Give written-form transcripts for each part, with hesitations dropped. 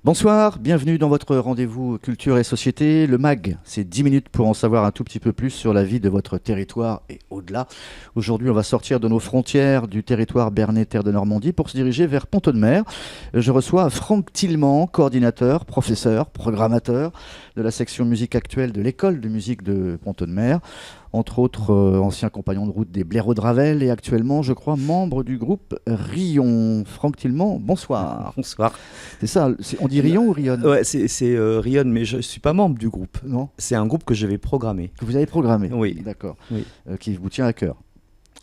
Bonsoir, bienvenue dans votre rendez-vous Culture et Société. Le MAG, c'est 10 minutes pour en savoir un tout petit peu plus sur la vie de votre territoire et au-delà. Aujourd'hui, on va sortir de nos frontières du territoire Bernais Terre de Normandie pour se diriger vers Pont-de-Mer. Je reçois Franck Tillement, coordinateur, professeur, programmateur de la section musique actuelle de l'école de musique de Pont-de-Mer. Entre autres, ancien compagnon de route des Blaireaux de Ravel et actuellement, je crois, membre du groupe Rion. Franck Tillement, bonsoir. Bonsoir. C'est ça, on dit Rion ou Rion? Ouais, c'est Rion, mais je ne suis pas membre du groupe. Non. C'est un groupe que je vais programmer. Que vous avez programmé? Oui. D'accord. Oui. Qui vous tient à cœur?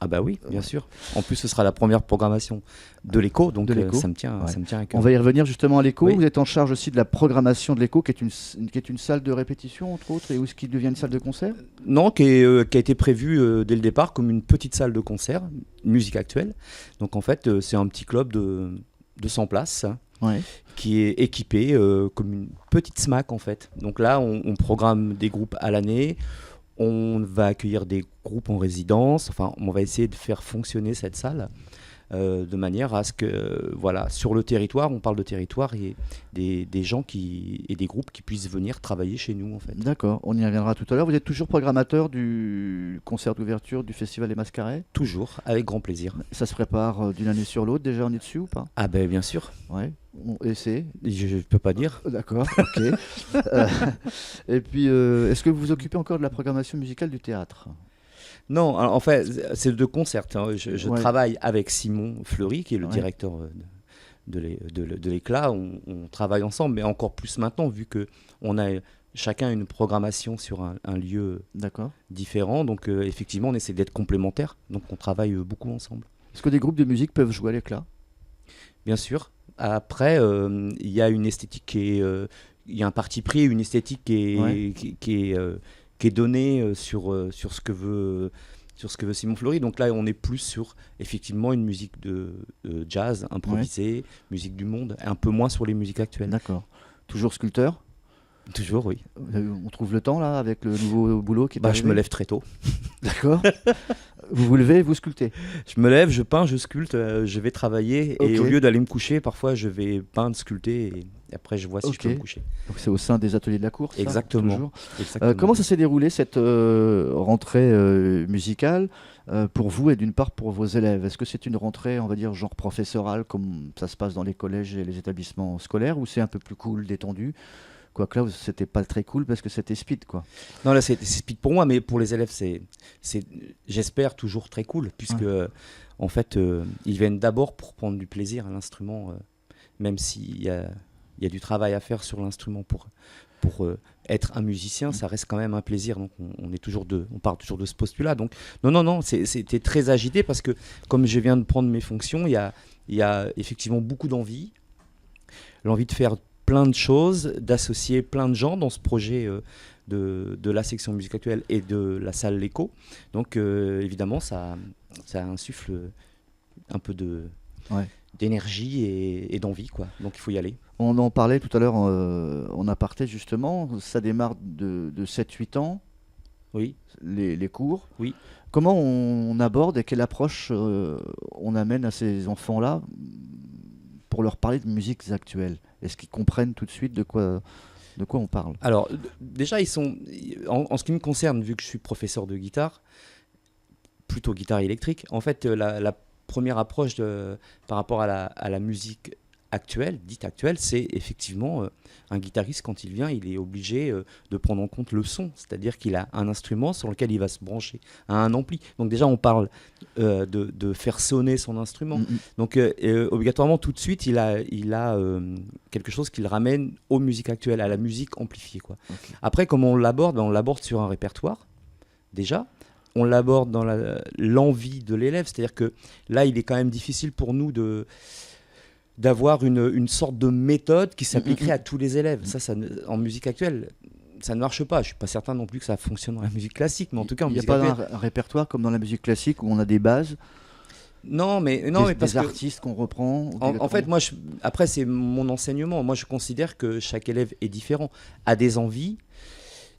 Ah bah oui, bien sûr. En plus, ce sera la première programmation de l'écho, donc ça me tient à cœur. On va y revenir justement à l'écho. Oui. Vous êtes en charge aussi de la programmation de l'écho, qui est une salle de répétition, entre autres, et où ce qui devient une salle de concert? Non, qui a été prévue dès le départ comme une petite salle de concert, musique actuelle. Donc en fait, c'est un petit club de 100 places. Ouais. Qui est équipé comme une petite SMAC en fait. Donc là, on programme des groupes à l'année. On va accueillir des groupes en résidence, enfin on va essayer de faire fonctionner cette salle de manière à ce que, voilà, sur le territoire, on parle de territoire et des gens et des groupes qui puissent venir travailler chez nous en fait. D'accord, on y reviendra tout à l'heure. Vous êtes toujours programmateur du concert d'ouverture du Festival des Mascarets? Toujours, avec grand plaisir. Ça se prépare d'une année sur l'autre, déjà on est dessus ou pas? Ah ben bien sûr. Ouais. Et c'est Je ne peux pas dire. D'accord, ok. Et puis, est-ce que vous vous occupez encore de la programmation musicale du théâtre? Non, en fait, c'est de concert. Hein. Je Ouais. travaille avec Simon Fleury, qui est le Ouais. directeur de l'Éclat. On travaille ensemble, mais encore plus maintenant, vu qu'on a chacun une programmation sur un lieu différent. Donc, effectivement, on essaie d'être complémentaires. Donc, on travaille beaucoup ensemble. Est-ce que des groupes de musique peuvent jouer à l'Éclat? Bien sûr. Après, il y a une esthétique il y a un parti pris, une esthétique qui est donnée sur ce que veut Simon Fleury. Donc là, on est plus sur effectivement une musique de jazz improvisée, musique du monde, un peu moins sur les musiques actuelles. D'accord. Toujours sculpteur? Toujours, oui. On trouve le temps là avec le nouveau boulot qui est arrivé? Je me lève très tôt. D'accord. Vous vous levez et vous sculptez? Je me lève, je peins, je sculpte, je vais travailler et au lieu d'aller me coucher, parfois je vais peindre, sculpter et après je vois si je peux me coucher. Donc c'est au sein des ateliers de la course? Exactement. Comment ça s'est déroulé cette rentrée musicale pour vous et d'une part pour vos élèves? Est-ce que c'est une rentrée, on va dire, genre professorale comme ça se passe dans les collèges et les établissements scolaires, ou c'est un peu plus cool, détendu? Quoique là, c'était pas très cool parce que c'était speed, quoi. Non, là, c'est speed pour moi, mais pour les élèves, c'est j'espère, toujours très cool, puisque, en fait, ils viennent d'abord pour prendre du plaisir à l'instrument, même s'il y a du travail à faire sur l'instrument pour être un musicien, ça reste quand même un plaisir. Donc, on part toujours de ce postulat. Donc, non, c'était très agité parce que, comme je viens de prendre mes fonctions, il y a effectivement beaucoup d'envie, l'envie de faire plein de choses, d'associer plein de gens dans ce projet de la section musique actuelle et de la salle L'Écho. Donc évidemment, ça insuffle un peu d'énergie et d'envie, quoi. Donc il faut y aller. On en parlait tout à l'heure en aparté, justement. Ça démarre de 7-8 ans, oui. les cours. Oui. Comment on aborde et quelle approche on amène à ces enfants-là pour leur parler de musiques actuelles? Est-ce qu'ils comprennent tout de suite de quoi on parle? Alors, déjà, ils sont, en ce qui me concerne, vu que je suis professeur de guitare, plutôt guitare électrique, en fait, la première approche par rapport à la musique actuelle, dite actuelle, c'est effectivement un guitariste, quand il vient, il est obligé de prendre en compte le son, c'est-à-dire qu'il a un instrument sur lequel il va se brancher à un ampli. Donc déjà, on parle de faire sonner son instrument. Donc obligatoirement, tout de suite, il a quelque chose qui le ramène aux musiques actuelles, à la musique amplifiée, quoi. Okay. Après, comment on l'aborde? On l'aborde sur un répertoire, déjà. On l'aborde dans l'envie de l'élève, c'est-à-dire que là, il est quand même difficile pour nous d'avoir une sorte de méthode qui s'appliquerait à tous les élèves. Ça, en musique actuelle, ça ne marche pas. Je ne suis pas certain non plus que ça fonctionne dans la musique classique, mais en tout cas en musique actuelle... Il n'y a pas un répertoire comme dans la musique classique où on a des bases? Non, mais parce des artistes qu'on reprend? En fait, moi, après, c'est mon enseignement. Moi, je considère que chaque élève est différent, a des envies,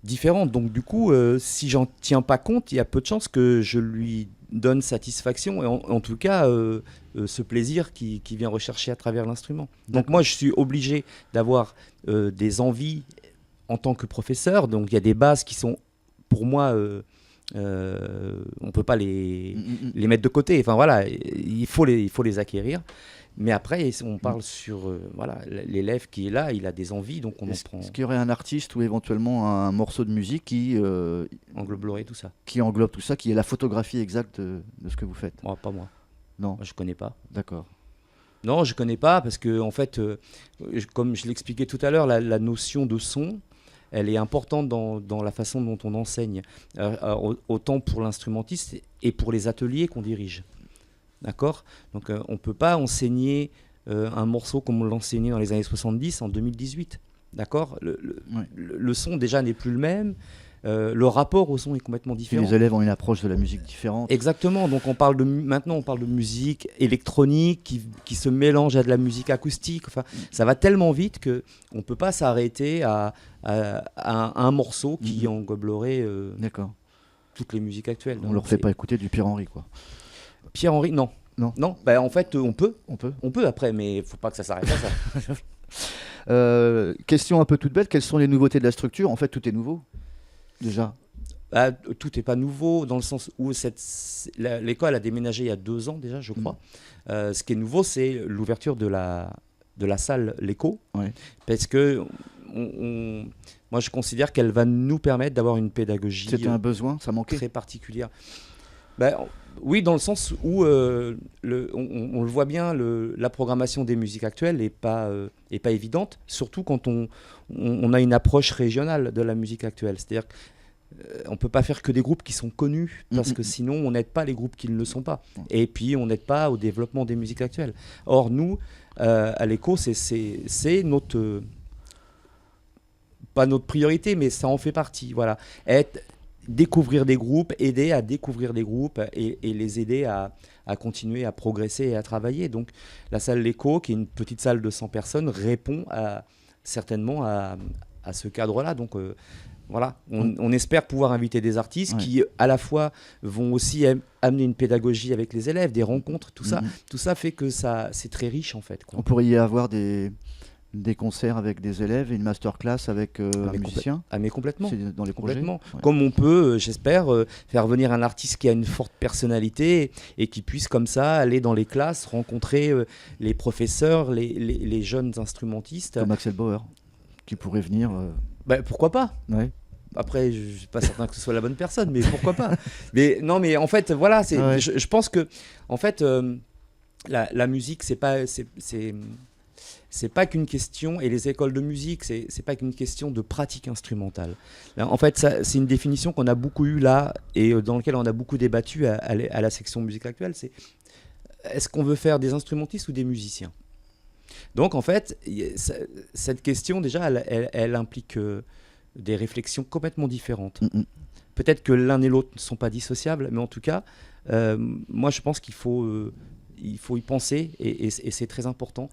différentes. Donc du coup, si j'en tiens pas compte, il y a peu de chances que je lui donne satisfaction et en tout cas ce plaisir qui vient rechercher à travers l'instrument. Donc moi, je suis obligé d'avoir des envies en tant que professeur. Donc il y a des bases qui sont pour moi on peut pas les mettre de côté. Enfin voilà, il faut les acquérir. Mais après, on parle sur voilà, l'élève qui est là, il a des envies, donc on en prend. Est-ce qu'il y aurait un artiste ou éventuellement un morceau de musique qui engloberait tout ça, qui englobe tout ça, qui est la photographie exacte de ce que vous faites? Pas moi. Non. Moi, je connais pas. D'accord. Non, je connais pas parce que en fait, comme je l'expliquais tout à l'heure, la notion de son, elle est importante dans la façon dont on enseigne, autant pour l'instrumentiste et pour les ateliers qu'on dirige. D'accord ? Donc on ne peut pas enseigner un morceau comme on l'enseignait dans les années 70 en 2018. D'accord ? Le son déjà n'est plus le même. Le rapport au son est complètement différent. Et les élèves ont une approche de la musique différente. Exactement. Donc maintenant on parle de musique électronique qui se mélange à de la musique acoustique. Enfin, ça va tellement vite qu'on ne peut pas s'arrêter à un morceau qui engloberait toutes les musiques actuelles. On ne leur fait pas écouter du Pierre-Henry, quoi. Pierre-Henry, non. Non. Bah, en fait, on peut après, mais il ne faut pas que ça s'arrête à ça. Question un peu toute bête, quelles sont les nouveautés de la structure? En fait, tout est nouveau, déjà. Tout n'est pas nouveau, dans le sens où l'école a déménagé il y a 2 ans déjà, je crois. Ce qui est nouveau, c'est l'ouverture de la salle L'Écho, parce que moi, je considère qu'elle va nous permettre d'avoir une pédagogie C'était un besoin, ça manquait. Très particulière. Oui, dans le sens où on le voit bien, la programmation des musiques actuelles n'est pas évidente, surtout quand on a une approche régionale de la musique actuelle. C'est-à-dire qu'on ne peut pas faire que des groupes qui sont connus, parce que sinon on n'aide pas les groupes qui ne le sont pas. Et puis on n'aide pas au développement des musiques actuelles. Or nous, à l'Écho, c'est notre... pas notre priorité, mais ça en fait partie. Voilà. Découvrir des groupes, aider à découvrir des groupes et les aider à continuer à progresser et à travailler. Donc la salle L'Écho, qui est une petite salle de 100 personnes, répond certainement à ce cadre-là. Donc voilà, on espère pouvoir inviter des artistes qui à la fois vont aussi amener une pédagogie avec les élèves, des rencontres, tout ça. Tout ça fait que c'est très riche en fait, quoi. On pourrait y avoir des concerts avec des élèves et une masterclass avec un musicien. Mais complètement. C'est dans les projets. Comme on peut, j'espère, faire venir un artiste qui a une forte personnalité et qui puisse comme ça aller dans les classes, rencontrer les professeurs, les jeunes instrumentistes. Comme Axel Bauer, qui pourrait venir. Pourquoi pas ? Après, je ne suis pas certain que ce soit la bonne personne, mais pourquoi pas ? Mais non, mais en fait, voilà, je pense que en fait, la musique, c'est pas qu'une question, et les écoles de musique, c'est pas qu'une question de pratique instrumentale. Là, en fait, c'est une définition qu'on a beaucoup eue là, et dans laquelle on a beaucoup débattu à la section musique actuelle, c'est est-ce qu'on veut faire des instrumentistes ou des musiciens ? Donc en fait, cette question déjà, elle implique des réflexions complètement différentes. Peut-être que l'un et l'autre ne sont pas dissociables, mais en tout cas, moi je pense qu'il faut y penser, et c'est très important.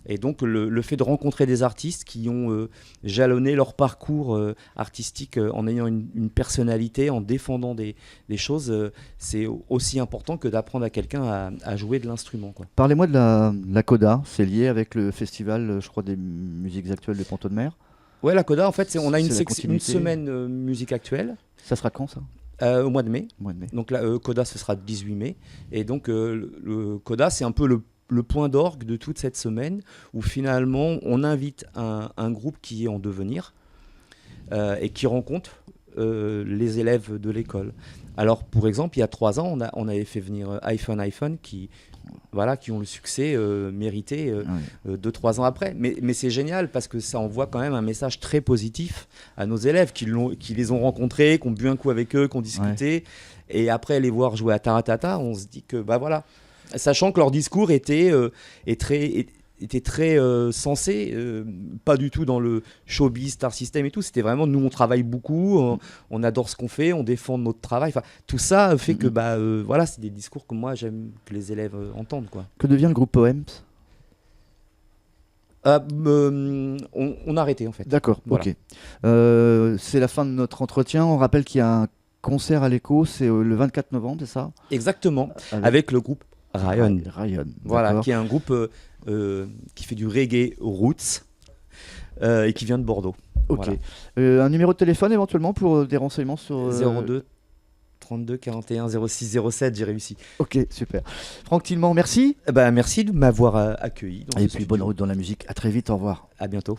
Et donc le fait de rencontrer des artistes qui ont jalonné leur parcours artistique en ayant une personnalité, en défendant des choses, c'est aussi important que d'apprendre à quelqu'un à jouer de l'instrument, quoi. Parlez-moi de la Coda, c'est lié avec le festival, je crois, des musiques actuelles de Ponto de Mer. Ouais, la Coda, en fait, on a une semaine musique actuelle. Ça sera quand, ça ? Au mois de mai. Donc la Coda, ce sera le 18 mai. Et donc le Coda, c'est un peu le point d'orgue de toute cette semaine, où finalement on invite un groupe qui est en devenir et qui rencontre les élèves de l'école. Alors pour exemple, il y a 3 ans, on avait fait venir iPhone qui ont le succès mérité 2-3 ans après. Mais c'est génial parce que ça envoie quand même un message très positif à nos élèves qui les ont rencontrés, qui ont bu un coup avec eux, qui ont discuté. Et après les voir jouer à Taratata, on se dit que voilà. Sachant que leur discours était très sensé, pas du tout dans le showbiz, star system et tout. C'était vraiment, nous on travaille beaucoup, on adore ce qu'on fait, on défend notre travail. Enfin, tout ça fait que voilà, c'est des discours que moi j'aime que les élèves entendent, quoi. Que devient le groupe Poems ? On a arrêté en fait. D'accord, Voilà. ok. C'est la fin de notre entretien. On rappelle qu'il y a un concert à l'Echo, c'est le 24 novembre, c'est ça? Exactement. Avec le groupe Ryan. Ryan, Voilà, d'accord. qui est un groupe qui fait du reggae roots et qui vient de Bordeaux. Ok. Voilà. Un numéro de téléphone éventuellement pour des renseignements sur... 02 32 41 06 07, j'ai réussi. Ok, super. Franck Tillement, merci. Merci de m'avoir accueilli dans Et ce puis studio. bonne route dans la musique. À très vite, au revoir. À bientôt.